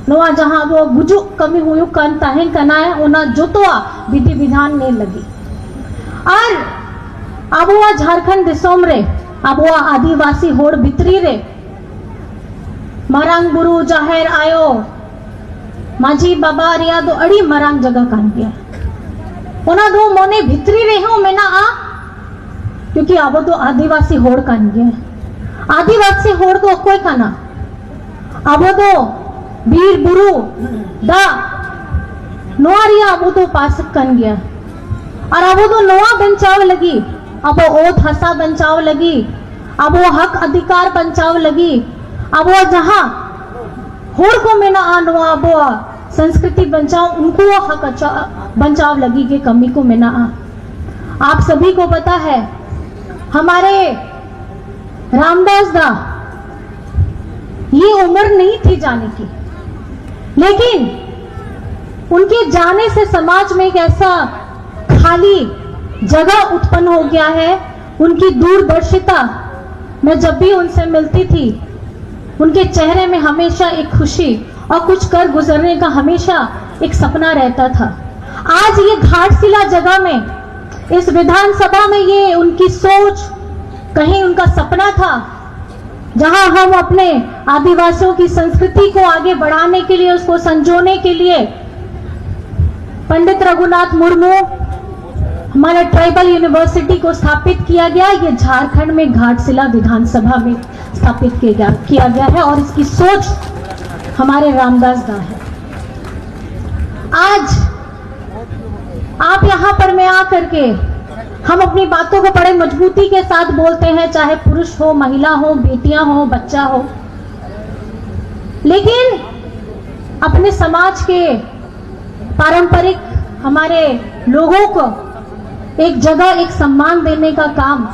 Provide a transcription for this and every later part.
नोआ जहां वो गुजु कमी हुई कन ताहें कनाए ओना जोतोआ विधि विधान ने लगी और आबुआ झारखंड दिसोम रे आबुआ आदिवासी होड़ भितरी रे मारांग बुरु जाहेर आयो माझी बाबा रिया दो अड़ी मारांग जगह कान गया ओना दो मोने भितरी रे हो मेना आ क्योंकि आबो तो आदिवासी होड़ कान गया आदिवासी होड़ तो कोई काना आबो तो वीर बुरु दा नोआ रिया आबो तो पासक कान गया और आबो तो नोआ बचाव लगी अब ओथ हसा बचाव लगी अब वो हक अधिकार बचाव लगी अब वो जहां होड़ को मेना आनो अब वो संस्कृति बचाव उनको वो हक अच्छा बचाव लगी के कमी को मेना आप सभी को पता है हमारे रामदास दा ये उम्र नहीं थी जाने की लेकिन उनके जाने से समाज में एक ऐसा खाली जगह उत्पन्न हो गया है। उनकी दूरदर्शिता मैं जब भी उनसे मिलती थी उनके चेहरे में हमेशा एक खुशी और कुछ कर गुजरने का हमेशा एक सपना रहता था। आज ये घाटशिला जगह में इस विधानसभा में ये उनकी सोच कहीं उनका सपना था जहां हम अपने आदिवासियों की संस्कृति को आगे बढ़ाने के लिए उसको संजोने के लिए पंडित रघुनाथ मुर्मू हमारे ट्राइबल यूनिवर्सिटी को स्थापित किया गया। ये झारखंड में घाटशिला विधानसभा में स्थापित किया गया है और इसकी सोच हमारे रामदास दा है। आज आप यहाँ पर मैं आकर के हम अपनी बातों को बड़े मजबूती के साथ बोलते हैं, चाहे पुरुष हो, महिला हो, बेटियां हो, बच्चा हो, लेकिन अपने समाज के पारंपरिक हमारे लोगों को एक जगह एक सम्मान देने का काम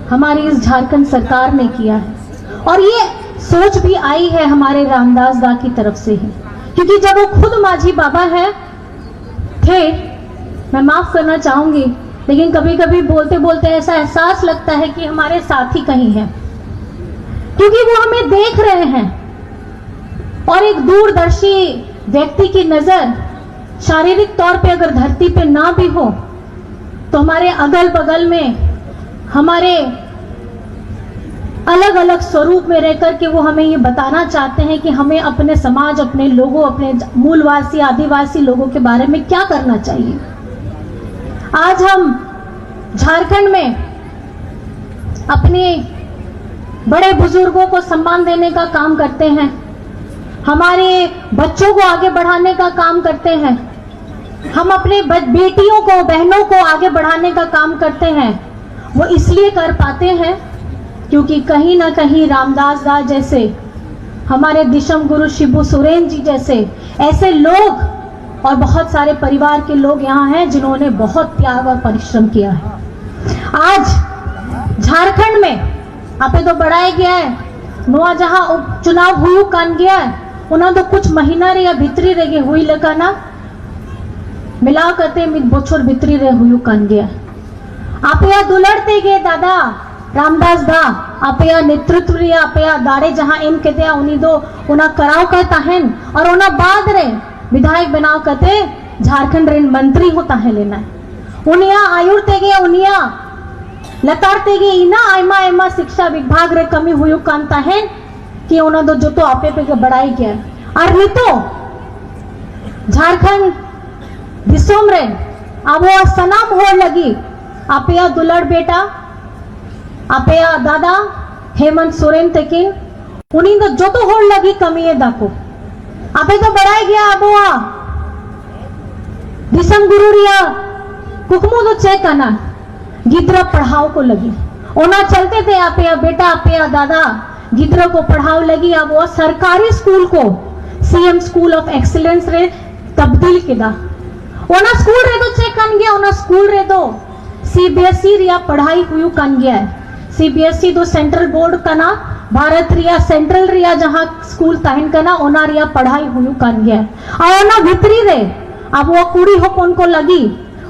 हमारी इस झारखंड सरकार ने किया है और ये सोच भी आई है हमारे रामदास दा की तरफ से ही, क्योंकि जब वो खुद माझी बाबा है थे, मैं माफ करना चाहूंगी लेकिन कभी कभी बोलते बोलते ऐसा एहसास लगता है कि हमारे साथी कहीं हैं, क्योंकि वो हमें देख रहे हैं और एक दूरदर्शी व्यक्ति की नजर शारीरिक तौर पे अगर धरती पे ना भी हो तो हमारे अगल बगल में हमारे अलग अलग स्वरूप में रहकर के वो हमें ये बताना चाहते हैं कि हमें अपने समाज, अपने लोगों, अपने मूलवासी आदिवासी लोगों के बारे में क्या करना चाहिए। आज हम झारखंड में अपने बड़े बुजुर्गों को सम्मान देने का काम करते हैं, हमारे बच्चों को आगे बढ़ाने का काम करते हैं, हम अपने बेटियों को, बहनों को आगे बढ़ाने का काम करते हैं। वो इसलिए कर पाते हैं क्योंकि कहीं ना कहीं रामदास दा जैसे, हमारे दिशम गुरु शिबू सोरेन जी जैसे ऐसे लोग और बहुत सारे परिवार के लोग यहाँ हैं जिन्होंने बहुत त्याग और परिश्रम किया है। आज झारखंड में आपे तो बढ़ाया गया है, नोआ जहां उपचुनाव हुई कान गया है उन्हें तो कुछ महीना रे या भितरी रह हुई लकाना मिला करते मित बोछोर भितरी रे हुई कान गया। आप या दुलड़ते गए दादा रामदास दा, आप या नेतृत्व रिया, आप या दाड़े जहां एम कहते उन्हीं दो उना कराव कहता है और उना बाद रे विधायक बनाव कहते झारखंड रेन मंत्री होता है लेना है उनिया आयुर्ते गए उनिया लताड़ते गए इना आयमा आयमा शिक्षा विभाग रे कमी हुई कानता है कि उना दो जो तो आपे पे बढ़ाई गया और नहीं तो झारखंड दिसोम रे अब वो सनाम हो लगी आपया दुलड़ बेटा आपया दादा हेमंत सोरेन तके उन्हीं तो जो तो होड़ लगी कमी है दाको आपे तो बढ़ाई गया अब वो दिसम गुरु रिया कुकमू तो चेक आना गिद्रा पढ़ाओ को लगी ओना चलते थे आपया बेटा आपया दादा गिद्रा को पढ़ाओ लगी। अब वो सरकारी स्कूल को सीएम स्कूल ऑफ एक्सीलेंस रे तब्दील किया। ओना स्कूल रे तो चेक कान गया, ओना स्कूल रे तो सीबीएसई रिया पढ़ाई हुई कान गया है। सीबीएसई तो सेंट्रल बोर्ड कना भारत रिया सेंट्रल रिया जहां स्कूल ताहिन कना ओना रिया पढ़ाई हुई कान गया है और ओना भितरी रे अब वो कुड़ी हो उनको लगी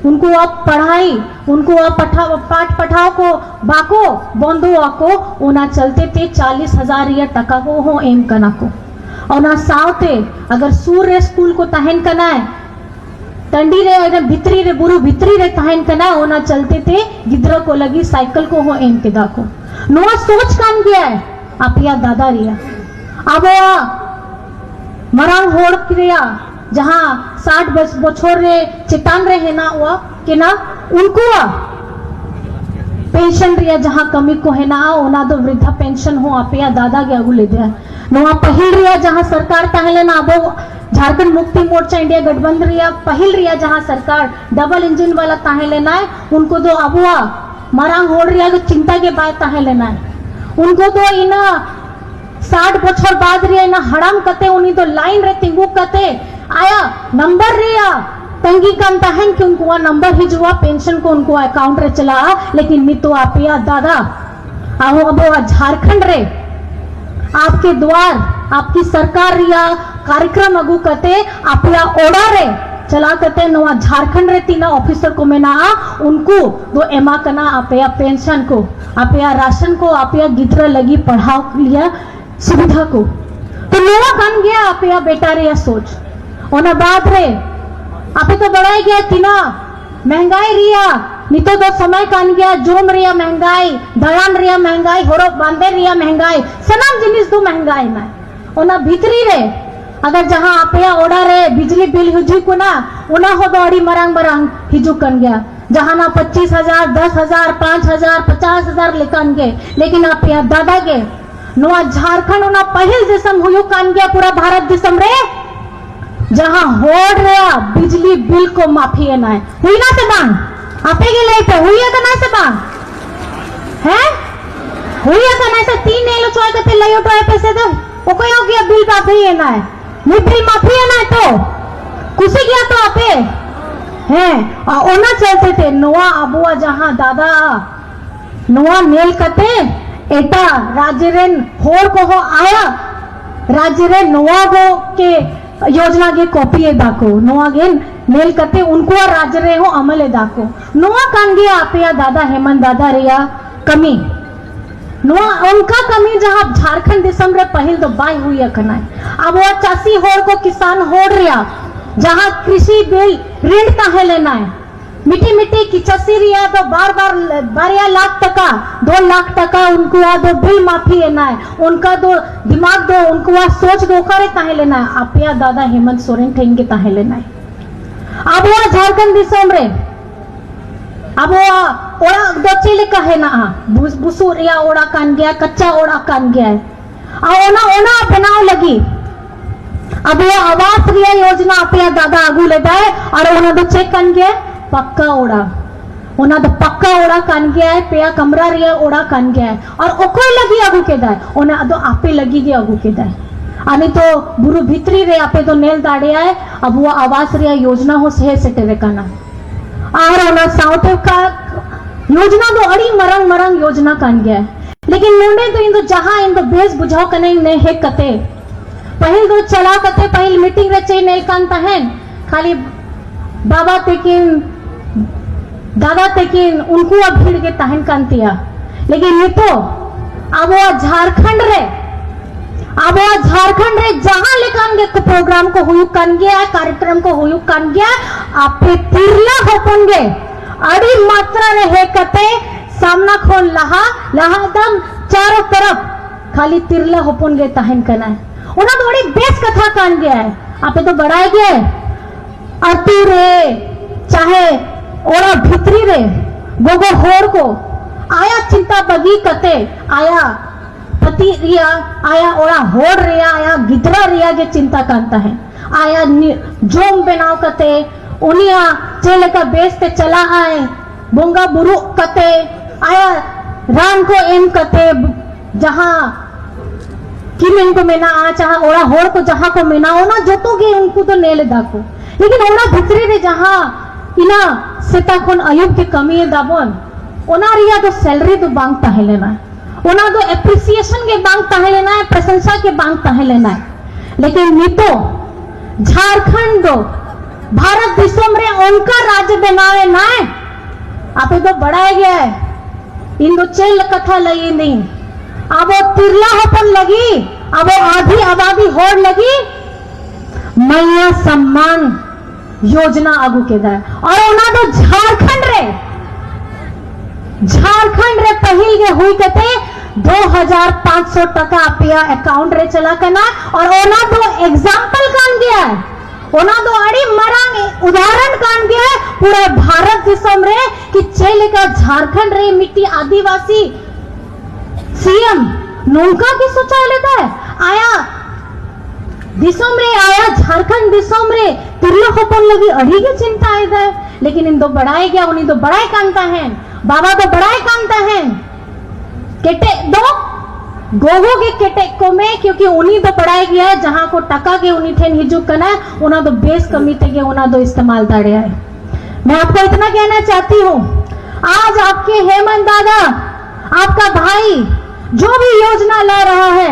उनको अब पढ़ाई उनको अब पाठ पढ़ाओ को बाको बंधु आको ओना चलते थे 40,000 रिया टका को हो एम कना को और ना सावते अगर सूर्य स्कूल को तहन करना है टंडी रे और भितरी रे बुरु भितरी रे तहन करना है ओना चलते थे गिद्रा को लगी साइकिल को हो एम के दाको नोआ सोच काम किया है आप या दादा रिया अब मरांग होड़ क्रिया जहां 60 बछोर रे चितान रे है ना हुआ कि ना उनको पेंशन रिया जहां कमी को है ना ओना दो वृद्धा पेंशन हो आप या दादा के अगु ले दिया नोआ पहिल रिया जहां सरकार ताहले ना अब झारखंड मुक्ति मोर्चा इंडिया गठबंधन रिया पहिल रिया जहां सरकार डबल इंजन वाला ताहले ना उनको दो अबुआ मरांग होड़ रिया को चिंता के बाद ताहले ना उनको तो इना 60 बछर बाद रिया इना हड़ाम कते उन्हीं तो लाइन रे तिंगू कते आया नंबर रिया तंगी कम तहन कि उनको नंबर ही जुआ पेंशन को उनको अकाउंट रे चला लेकिन मी तो आप या दादा आओ अब झारखंड रे आपके द्वार आपकी सरकार रिया कार्यक्रम अगु कते आप या ओड़ा रे चला कते नवा झारखंड रे तीना ऑफिसर को में ना उनको दो एमा कना आप या पेंशन को आप या राशन को आप या गिद्रा लगी पढ़ाओ लिया सुविधा को तो नवा बन गया आप या बेटा रे या सोच ओना बात रे आपे तो बढ़ाई गया तीना महंगाई रिया नितो तो समय कान गया जोम रिया महंगाई दयान रिया महंगाई होरो बांधे रिया महंगाई सनाम जिनिस दो महंगाई में ओना भीतरी रे अगर जहां आप या ओड़ा रे बिजली बिल हुजू को ना उना हो दौड़ी मरंग मरंग हिजू कन गया जहां ना 25,000 10,000 5,000 50,000 लेकन गए लेकिन आप या दादा के नोआ झारखंड उना पहल जिसम हुयो कान गया पूरा भारत जिसम रे जहां होड़ रहा बिजली बिल को माफी है ना हुई ना से बांग आपे के लिए पे हुई है का ना से बांग है हुई है का ना से 3 नेलो चोय कते लयो तो पैसे दो ओ कोई हो गया बिल माफी है ना मुई बिल माफी है ना तो कुछ गया तो आपे हैं ओना चलते थे नोआ अबुआ जहां दादा नोआ नेल कते एटा राज्यरेन होड़ को हो आया राज्यरेन नोआ गो के योजना के कॉपी है दाको नोआ गेन नेल कते उनको राज्य रे हो अमल है दाको नोआ कान गया आप या दादा हेमंत दादा रिया कमी नोआ उनका कमी जहां झारखंड दिसम रे पहल तो बाई हुई है कना अब वो चासी होड़ को किसान होड़ रिया जहां कृषि बिल ऋण ताहे लेना है मिट्टी मिट्टी की चसी रिया तो बार बार 12 लाख टका 2 लाख टका उनको दो बिल माफी लेना है उनका दो दिमाग दो उनको सोच दो करे ताहे लेना है आप या दादा हेमंत सोरेन ठेंग के ताहे लेना है अब वो झारखंड दिसम रे अब वो ओड़ा दो चीले का है ना बुसु रिया ओड़ा कान गया कच्चा ओड़ा कान गया है ओना ओना बनाओ लगी अब वो आवास रिया योजना आप या दादा आगू ले जाए और ओना दो चेक कान गया पक्का ओड़ा ओना तो पक्का ओड़ा कान गया है पेया कमरा रिया ओड़ा कान गया है और ओकोई लगी आगू के दाए ओना तो आपे लगी गया आगू के दाए आने तो बुरु भीतरी रे आपे तो नेल दाड़े आए अब वो आवास रिया योजना हो सहे सेटे रे काना और ओना साउथ का योजना तो अड़ी मरंग मरंग योजना कान गया है लेकिन नोंडे तो इन तो जहां इन तो बेस बुझाओ कने ने है कते पहल तो चला कते पहल मीटिंग रे चे नेल कान तहन खाली बाबा तेकिन दादा तेकिन उनको भीड़ के तहन कांतिया लेकिन ये तो अब वो झारखंड रे जहां लेकान के प्रोग्राम को हुयु कान गया कार्यक्रम को हुयु कान गया आपे तिरला होपंगे अड़ी मात्रा रे है कते सामना खोल लहा दम चारों तरफ खाली तिरला होपंगे तहन कना है उना तो बड़ी बेस कथा कान गया है आपे तो बढ़ाए गया है अतु रे चाहे ओरा भितरी रे गोगो होड़ को आया चिंता बगी कते आया पति रिया आया ओरा होड़ रिया आया गिद्रा रिया के चिंता कांता है आया जोम बनाव कते उनिया चेले का बेस पे चला आए बोंगा बुरु कते आया रान को एम कते जहां किमेन को मेना आ चाहा ओरा होड़ को जहां को मेना होना जोतोगे उनको तो नेले दाको लेकिन ओना भितरी रे जहां इना सेता कोन अयुब के कमी है दाबन ओना रिया तो सैलरी तो बांग ताहे लेना है ओना तो एप्रिसिएशन के बांग ताहे लेना है प्रशंसा के बांग ताहे लेना है लेकिन नीतो झारखंड दो भारत दिसम रे उनका राज्य बनावे ना आपे तो बढ़ाया गया है इन दो चेल कथा लगी नहीं अब वो तिरला होपन लगी अब वो आधी आबादी होड़ लगी मैया सम्मान योजना आगू के दाए और ओना तो झारखंड रे पहिल गे हुई कहते 2500 टका आपया अकाउंट रे चला करना और ओना तो एग्जाम्पल कान गया है ओना तो अड़ी मरांग उदाहरण कान गया है पूरे भारत दिसम रे कि चेलेका झारखंड रे मिट्टी आदिवासी सीएम नौका की सोचा लेता है आया दिसम रे आया झारखंड दिसम रे तिरलो खपन लगी अड़ी की चिंता है लेकिन इन दो बढ़ाए गया उन्हीं तो बढ़ाए कानता है बाबा तो बढ़ाए कानता है केटे दो गोगो के केटे को में क्योंकि उन्हीं तो बढ़ाए गया है जहां को टका के उन्हीं ठेन हिजुक करना है उन्हें तो बेस कमी थे उन्हें तो इस्तेमाल दाड़े है। मैं आपको इतना कहना चाहती हूँ आज आपके हेमंत दादा आपका भाई जो भी योजना ला रहा है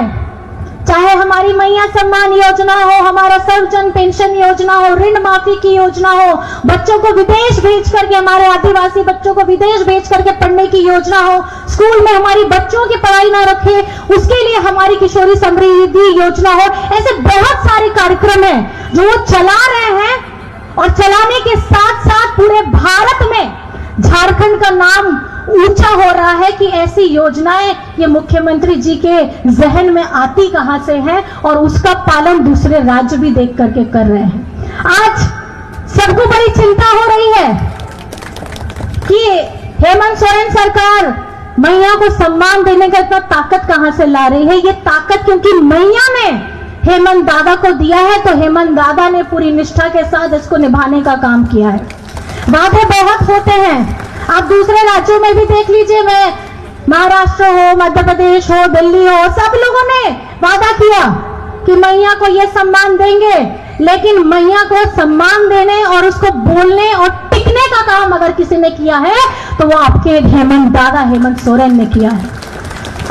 चाहे हमारी मैया सम्मान योजना हो हमारा सर्वजन पेंशन योजना हो ऋण माफी की योजना हो बच्चों को विदेश भेज करके हमारे आदिवासी बच्चों को विदेश भेज करके पढ़ने की योजना हो स्कूल में हमारी बच्चों की पढ़ाई ना रखे उसके लिए हमारी किशोरी समृद्धि योजना हो ऐसे बहुत सारे कार्यक्रम हैं जो वो चला रहे हैं और चलाने के साथ साथ पूरे भारत में झारखंड का नाम ऊंचा हो रहा है कि ऐसी योजनाएं ये मुख्यमंत्री जी के जहन में आती कहां से है और उसका पालन दूसरे राज्य भी देख करके कर रहे हैं। आज सबको बड़ी चिंता हो रही है कि हेमंत सोरेन सरकार मैया को सम्मान देने का इतना ताकत कहां से ला रही है। ये ताकत क्योंकि मैया ने हेमंत दादा को दिया है तो हेमंत दादा ने पूरी निष्ठा के साथ इसको निभाने का काम किया है। वादे बहुत होते हैं आप दूसरे राज्यों में भी देख लीजिए मैं महाराष्ट्र हो मध्य प्रदेश हो दिल्ली हो सब लोगों ने वादा किया कि मैया को ये सम्मान देंगे लेकिन मैया को सम्मान देने और उसको बोलने और टिकने का काम अगर किसी ने किया है तो वो आपके हेमंत दादा हेमंत सोरेन ने किया है।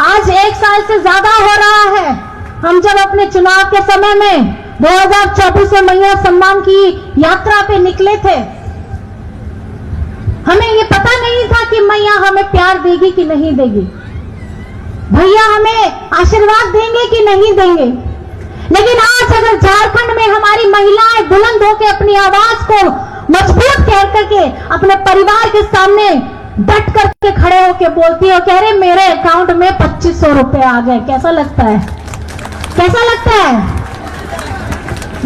आज 1 साल से ज्यादा हो रहा है हम जब अपने चुनाव के समय में 2024 में मैया सम्मान की यात्रा पे निकले थे हमें ये पता नहीं था कि मैया हमें प्यार देगी कि नहीं देगी भैया हमें आशीर्वाद देंगे कि नहीं देंगे लेकिन आज अगर झारखंड में हमारी महिलाएं बुलंद होकर अपनी आवाज को मजबूत कह करके अपने परिवार के सामने डट करके खड़े होकर बोलती है कह रहे मेरे अकाउंट में 2500 रुपए आ गए कैसा लगता है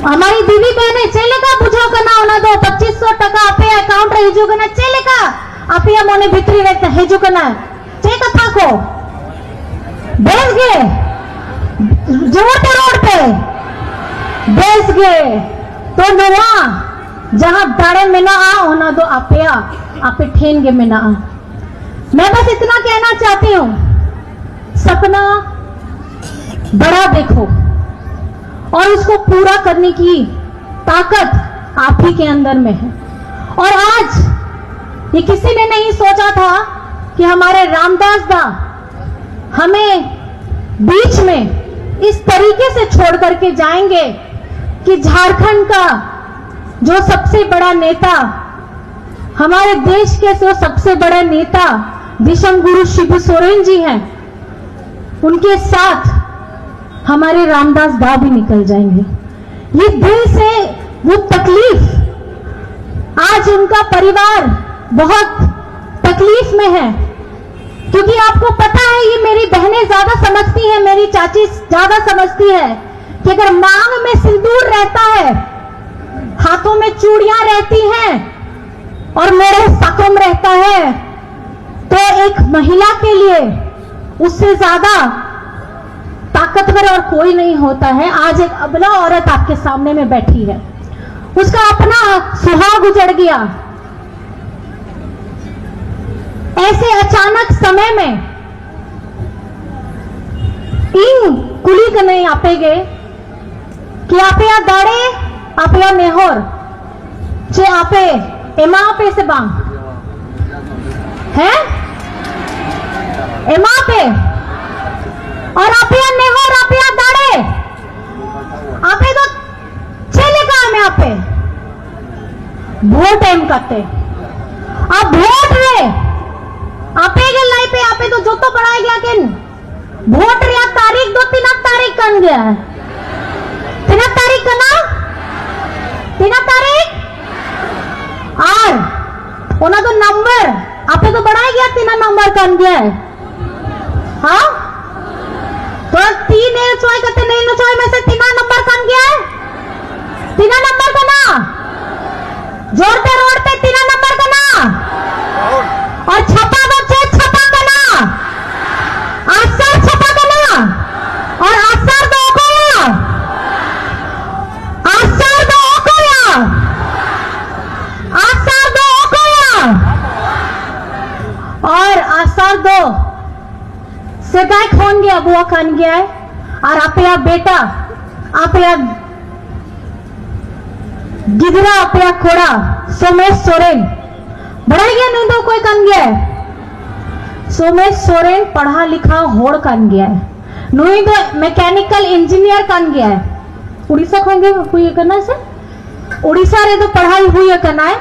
हमारी दीदी बहने चलेगा बुझो करना होना दो 2500 टका आपे अकाउंट रे हिजू करना चलेगा आपे मोने भितरी रहता हिजू करना चे कथा को बेस गे जोटे रोड पे बेस गे तो नवा जहां दाड़े में ना आ होना दो आपे ठेन गे में ना आ। मैं बस इतना कहना चाहती हूं सपना बड़ा देखो और उसको पूरा करने की ताकत आप ही के अंदर में है। और आज ये किसी ने नहीं सोचा था कि हमारे रामदास दा हमें बीच में इस तरीके से छोड़ करके जाएंगे कि झारखंड का जो सबसे बड़ा नेता हमारे देश के जो सबसे बड़े नेता विश्व गुरु शिबू सोरेन जी हैं उनके साथ हमारे रामदास दा भी निकल जाएंगे। ये दिल से वो तकलीफ आज उनका परिवार बहुत तकलीफ में है क्योंकि आपको पता है ये मेरी बहनें ज्यादा समझती हैं मेरी चाची ज्यादा समझती है कि अगर मांग में सिंदूर रहता है हाथों में चूड़ियां रहती हैं और मेरे सकम रहता है तो एक महिला के लिए उससे ज्यादा ताकतवर और कोई नहीं होता है। आज एक अबला औरत आपके सामने में बैठी है उसका अपना सुहाग उजड़ गया ऐसे अचानक समय में इन कुली का नहीं आपेगे कि आपे या दाड़े आपे या नेहोर चे आपे एमा पे से बांग है एमा पे और आपया नेहोर आपया दाड़े आपे तो चले का में आपे वोट टाइम करते आप वोट रे आपे के लाई पे आपे तो जो तो बढ़ाए गया किन वोट रिया तारीख दो 3 तारीख कन गया है 3 तारीख कना 3 तारीख और ओना तो नंबर आपने तो बढ़ाई गया 3 नंबर कन गया है हाँ तो 3 चॉय करते नहीं चॉय में से 3 नंबर कन गया है 3 नंबर कना जोड़ते रोड़ते 3 नंबर कना और छपा दो छपा कना आसर छपा कना और आसर दो कोया आसर दो कोया आसर दो कोया और आसर दो से गाय खोन गया बुआ खान गया है और आप बेटा आप गिदरा अपया खोड़ा सोमेश सोरेन बढ़ा गया नहीं तो कोई कन गया है सोमेश सोरेन पढ़ा लिखा होड़ कन गया है नुई तो मैकेनिकल इंजीनियर कन गया है उड़ीसा खोंगे हुई करना से उड़ीसा रे तो पढ़ाई हुई करना है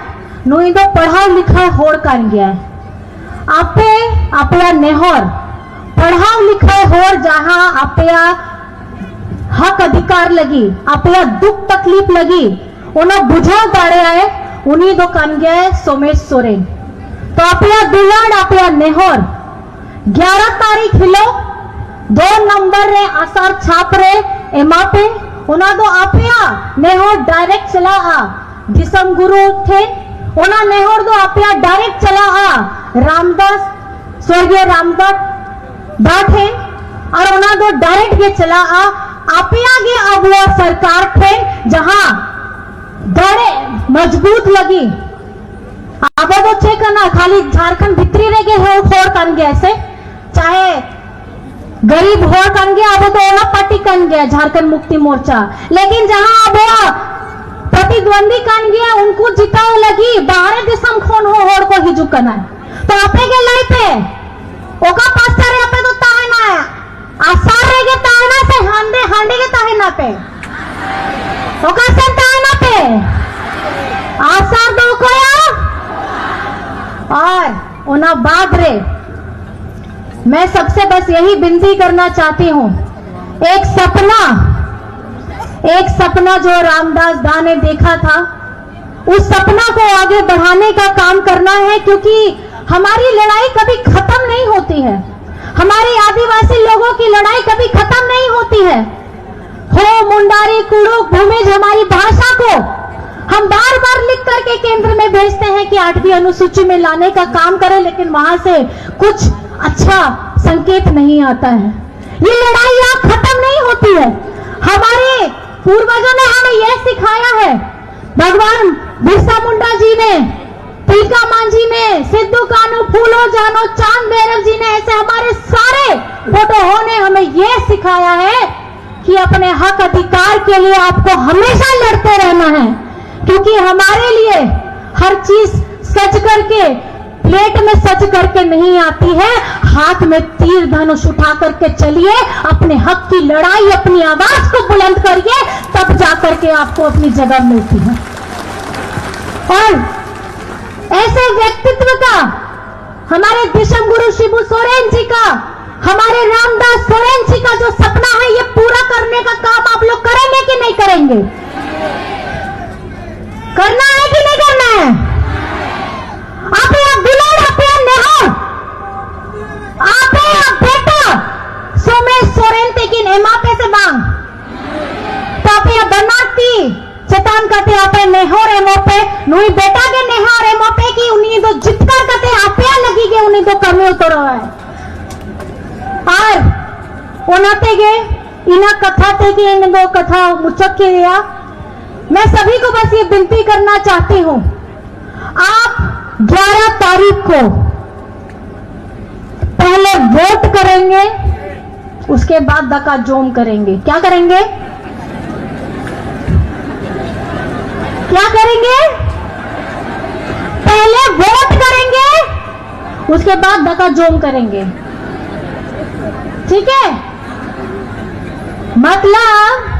नुई तो पढ़ा लिखा होड़ कन गया है आपे अपया नेहर पढ़ा लिखा होड़ जहां अपया हक अधिकार लगी अपया दुख तकलीफ लगी उन्हें बुझा दाड़े आए उन्हीं दो कन गया है सोमेश सोरेन तो अपया दुलाड़ अपया नेहर 11 तारीख हिलो 2 नंबर रे आसार छाप रे एमा पे उना दो अपया नेहर डायरेक्ट चला आ जिसम गुरु थे उना नेहर दो अपया डायरेक्ट चला आ रामदास स्वर्गीय रामदास बाठे और उना दो डायरेक्ट के चला आ अपया गे अबुआ सरकार थे जहां दड़े मजबूत लगी अब तो चेक करना खाली झारखंड भितरी रह गए है होड़ कन गया ऐसे चाहे गरीब होड़ कन गया अब तो ओला पार्टी कन गया झारखंड मुक्ति मोर्चा लेकिन जहां अब प्रतिद्वंदी कन गया उनको जिताओ लगी बाहर दिसम खोन हो होड़ को हिजू करना तो आपे के लाई पे ओका पास सारे आपे तो ताहे ना आसार रह गए ताहे ना से हांडे के ताहे ना पे ओका से ताहे ना पे आसार दो कोया और उना बाद रे मैं सबसे बस यही विनती करना चाहती हूं एक सपना जो रामदास दा ने देखा था उस सपना को आगे बढ़ाने का काम करना है क्योंकि हमारी लड़ाई कभी खत्म नहीं होती है हमारे आदिवासी लोगों की लड़ाई कभी खत्म नहीं होती है हो मुंडारी कुड़ुक भूमिज हमारी भाषा को हम बार बार लिख करके केंद्र में भेजते हैं कि 8वीं अनुसूची में लाने का काम करें लेकिन वहां से कुछ अच्छा संकेत नहीं आता है ये लड़ाई अब खत्म नहीं होती है हमारे पूर्वजों ने हमें यह सिखाया है भगवान बिरसा मुंडा जी ने तिलका मांझी ने सिद्धू कानू फूलो जानो चांद भैरव जी ने ऐसे हमारे सारे फोटो ने हमें यह सिखाया है कि अपने हक अधिकार के लिए आपको हमेशा लड़ते रहना है क्योंकि हमारे लिए हर चीज सच करके प्लेट में सच करके नहीं आती है हाथ में तीर धनुष उठा करके चलिए अपने हक की लड़ाई अपनी आवाज को बुलंद करिए तब जाकर के आपको अपनी जगह मिलती है और ऐसे व्यक्तित्व का हमारे दिशम गुरु शिबू सोरेन जी का हमारे रामदास सोरेन जी का जो सपना है ये पूरा करने का काम आप लोग करेंगे कि नहीं करेंगे करना है कि नहीं करना है आप दुलार आप नेहर आप बेटा सोमेश सोरेन तेकिन एमापे से बांग तो आप बनाती चेतान करते आप नेहर एमोपे नुई बेटा के नेहर एमोपे की उन्हीं तो जितकर करते आप लगी गए उन्हीं तो कमी उतर है और ओनाते गए इना कथा थे कि इन दो कथा मुचक के गया मैं सभी को बस ये विनती करना चाहती हूं आप 11 तारीख को पहले वोट करेंगे उसके बाद दका जोम करेंगे क्या करेंगे पहले वोट करेंगे उसके बाद दका जोम करेंगे ठीक है मतलब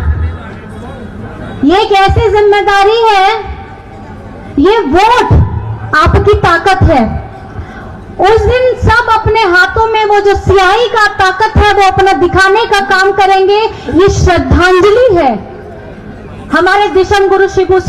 ये कैसी जिम्मेदारी है ये वोट आपकी ताकत है उस दिन सब अपने हाथों में वो जो स्याही का ताकत है वो अपना दिखाने का काम करेंगे। ये श्रद्धांजलि है हमारे दिशम गुरु शिबू